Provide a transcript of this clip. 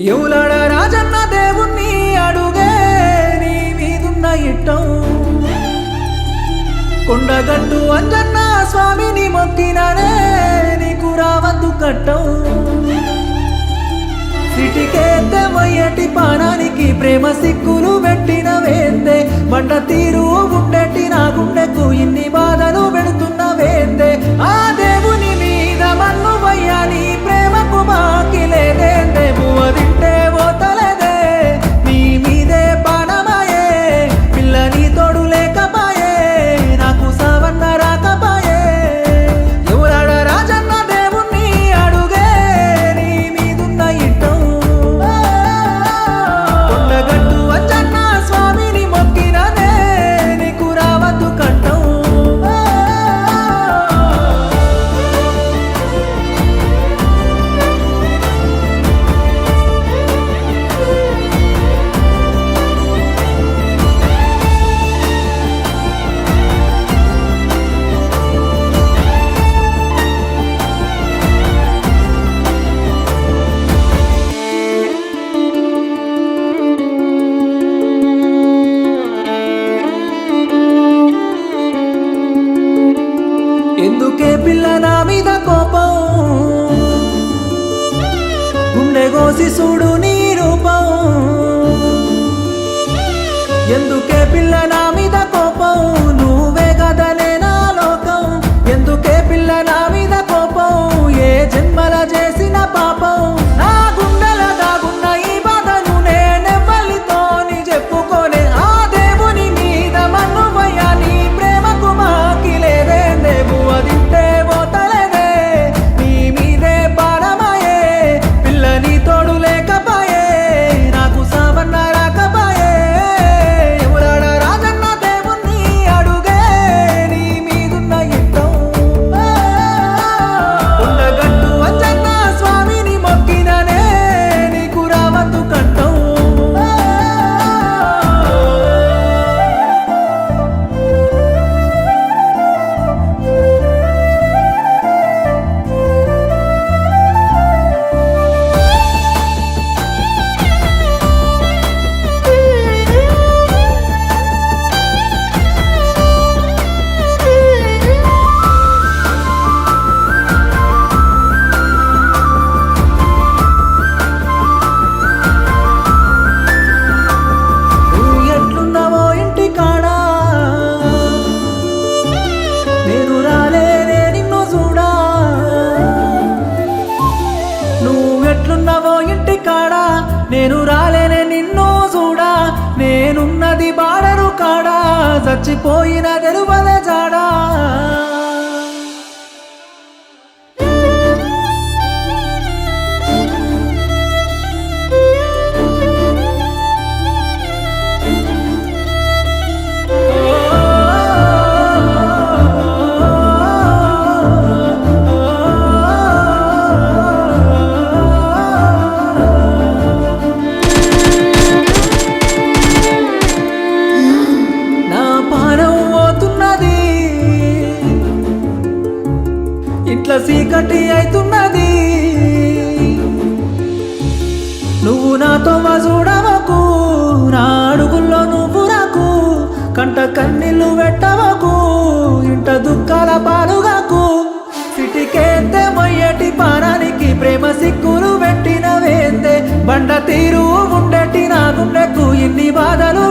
ఎవలాడ రాజన్న దేవుణ్ణి అడుగే నీ మీదున్న ఇట్టం కొండగట్టు అంజన్న స్వామిని మొక్కిననే నీకు రావద్దు కట్టం సిటికేద్దే మొయ్యటి పానానికి ప్రేమ సిక్కులు పెట్టిన వేందే బండ తీరు ఉండేటి నా గుండెకు ఇన్ని బాధలు పెడుతున్న వేందే ఆ దేవుని మీద మన్ను వయ్యాలి ప్రేమకు బాకి లేదేందే పువ్వ తింటే పోతలేదే నీ మీదే పానమాయే పిల్లని తోడు లేకపాయే నాకు సావన్న రాకపాయే ఎవరాడ రాజన్న దేవుణ్ణి అడుగే నీ మీదున్న ఇట్టం కొండగట్టు అంజన్న స్వామిని మొక్కినదే నీకు రావద్దు కట్టం ఎందుకే పిల్ల నా మీద కోపం గుండె కోసి చూడు నీ రూపం ఎందుకే పిల్ల నా మీద కోపం నువ్వే కదనే నా లోకం ఎందుకే పిల్ల నా మీద కోపం ఏ జన్మల చేసిన పాపం నా గుండెల దాగున్న ఈ బాధను నేనెవ్వలితోని చెప్పుకోనే ఆ దేవుని మీద మన్ను వయ్యాలి ప్రేమకు మాకి లేదేందే పువ్వ తింటే పోతలేదే నీ మీదే పారమాయే పిల్లని తోడు లేకపాయే నాకు సావన్న రాకపాయే ఎవరాడ రాజన్న దేవుణ్ణి అడుగే నీ మీదున్న ఇట్టం కొండగట్టు అంజన్న స్వామిని మొక్కిననే నీకు రావద్దు కట్టం నువ్వు ఎట్లున్నావో ఇంటి కాడా నేను రాలేనే నిన్ను చూడా నువ్వు ఎట్లున్నావో ఇంటి కాడా నేను రాలేనే నిన్ను చూడా నేనున్నది బాడరు కాడా చచ్చిపోయిన తెలువదే జాడా నా పానం పోతున్నది ఇట్లా చీకటి అవుతున్నది నువ్వు నాతో చూడవకు నా అడుగుల్లో నువ్వు రాకు కంట కన్నీళ్ళు పెట్టవకు ఇంట దుఃఖాల పాలుగాకు సిటికేద్దే మొయ్యటి పానానికి ప్రేమ సిక్కులు పెట్టిన వేందే బండ తీరు ఉండేటి నా గుండెకు ఇన్ని బాధలు